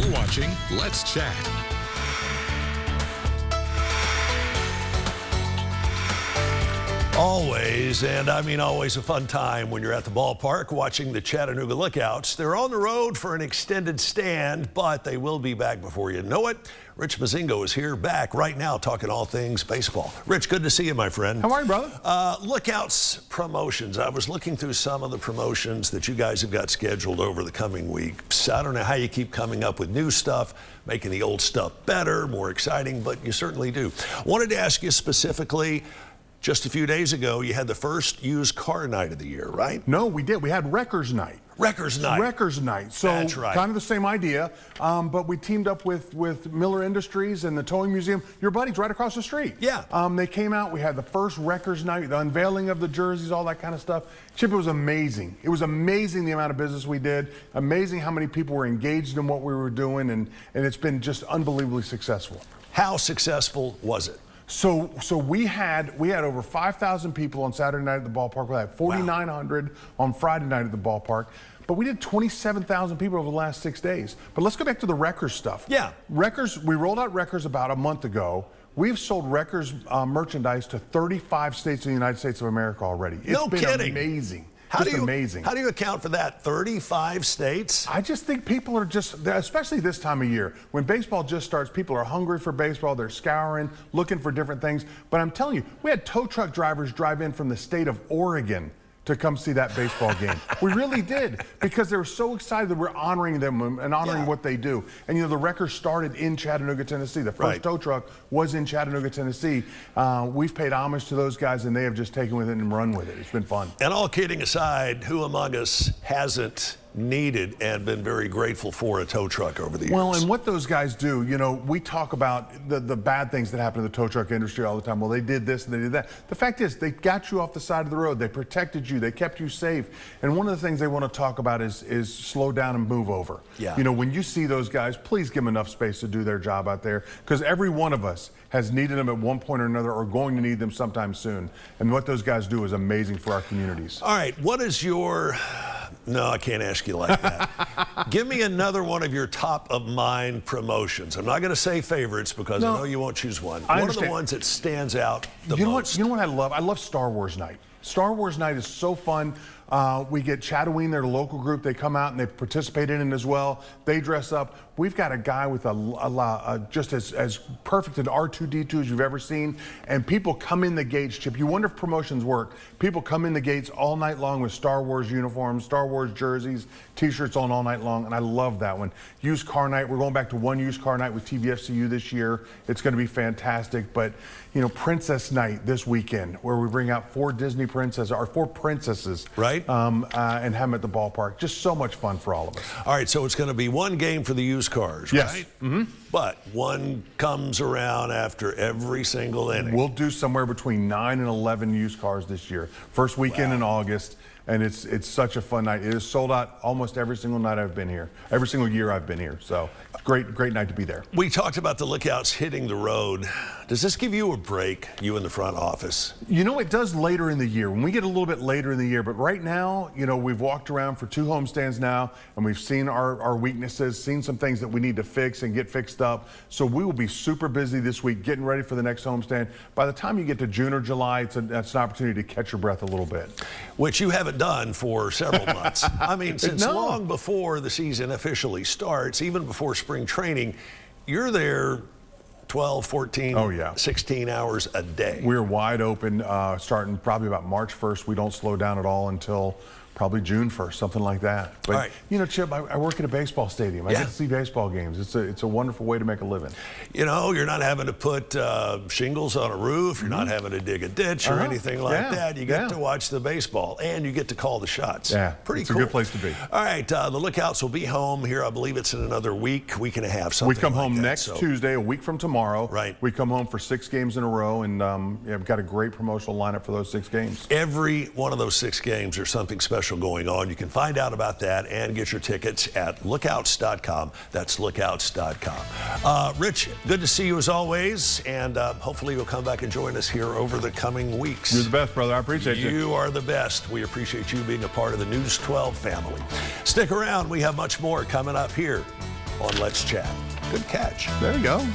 You're watching Let's Chat. Always, and I mean always, a fun time when you're at the ballpark watching the Chattanooga Lookouts. They're on the road for an extended stand, but they will be back before you know it. Rich Mozingo is here, back right now, talking all things baseball. Rich, good to see you, my friend. How are you, brother? Lookouts promotions. I was looking through some of the promotions that you guys have got scheduled over the coming weeks. I don't know how you keep coming up with new stuff, making the old stuff better, more exciting, but you certainly do. Wanted to ask you specifically, just a few days ago, you had the first used car night of the year, right? No, we did. We had Wreckers Night. Wreckers Night. Wreckers Night. So That's right. Kind of the same idea, but we teamed up with Miller Industries and the Towing Museum. Your buddies right across the street. Yeah. They came out. We had the first Wreckers Night, the unveiling of the jerseys, all that kind of stuff. Chip, it was amazing. It was amazing the amount of business we did. Amazing how many people were engaged in what we were doing, and it's been just unbelievably successful. How successful was it? So we had over 5,000 people on Saturday night at the ballpark. We had 4,900 on Friday night at the ballpark. But we did 27,000 people over the last 6 days. But let's go back to the Wreckers stuff. Yeah. Wreckers, we rolled out Wreckers about a month ago. We've sold Wreckers merchandise to 35 states in the United States of America already. No It's been kidding. amazing. Amazing. How do you account for that? 35 states? I just think people are especially this time of year, when baseball just starts, people are hungry for baseball, they're scouring, looking for different things. But I'm telling you, we had tow truck drivers drive in from the state of Oregon to come see that baseball game. We really did, because they were so excited that we're honoring them and honoring what they do. And you know, the Wreckers started in Chattanooga, Tennessee. The first tow truck was in Chattanooga, Tennessee. We've paid homage to those guys, and they have just taken with it and run with it. It's been fun. And all kidding aside, who among us hasn't needed and been very grateful for a tow truck over the years? Well, and what those guys do, you know, we talk about the bad things that happen in the tow truck industry all the time. Well, they did this and they did that. The fact is, they got you off the side of the road. They protected you. They kept you safe. And one of the things they want to talk about is slow down and move over. Yeah. You know, when you see those guys, please give them enough space to do their job out there, because every one of us has needed them at one point or another, or going to need them sometime soon. And what those guys do is amazing for our communities. All right, what is your... No, I can't ask you like that. Give me another one of your top of mind promotions. I'm not going to say favorites, because I know you won't choose one. One of the ones that stands out the most. You know what I love? I love Star Wars Night. Star Wars Night is so fun. We get Chataween, their local group. They come out and they participate in it as well. They dress up. We've got a guy with just as perfect an R2-D2 as you've ever seen. And people come in the gates, Chip. You wonder if promotions work. People come in the gates all night long with Star Wars uniforms, Star Wars jerseys, T-shirts on all night long. And I love that one. Used car night. We're going back to one used car night with TVFCU this year. It's going to be fantastic. But, you know, Princess Night this weekend, where we bring out four princesses. Right. And have them at the ballpark. Just so much fun for all of us. All right, so it's going to be one game for the used cars, yes. right? Mm-hmm. But one comes around after every single inning. We'll do somewhere between 9 and 11 used cars this year. First weekend in August, and it's such a fun night. It is sold out almost every single night I've been here. Every single year I've been here. So great night to be there. We talked about the Lookouts hitting the road. Does this give you a break, you in the front office? You know, it does later in the year, when we get a little bit later in the year. But right now, you know, we've walked around for 2 homestands now, and we've seen our weaknesses, seen some things that we need to fix and get fixed up. So we will be super busy this week getting ready for the next homestand. By the time you get to June or July, it's an opportunity to catch your breath a little bit. Which you haven't done for several months. I mean, since long before the season officially starts, even before spring training, you're there 12, 14, 16 hours a day. We're wide open starting probably about March 1st. We don't slow down at all until probably June 1st, something like that. But, you know, Chip, I work at a baseball stadium. I get to see baseball games. It's a wonderful way to make a living. You know, you're not having to put shingles on a roof. You're not having to dig a ditch or anything like that. You get to watch the baseball, and you get to call the shots. Yeah, pretty it's cool. a good place to be. All right, the Lookouts will be home here. I believe it's in another week and a half. Something we come like home that, next Tuesday, a week from tomorrow. Right. We come home for 6 games in a row, and we've got a great promotional lineup for those 6 games. Every one of those 6 games, there's something special going on. You can find out about that and get your tickets at lookouts.com. That's lookouts.com. Rich, good to see you as always, and hopefully you'll come back and join us here over the coming weeks. You're the best, brother. I appreciate you. You are the best. We appreciate you being a part of the News 12 family. Stick around. We have much more coming up here on Let's Chat. Good catch. There you go.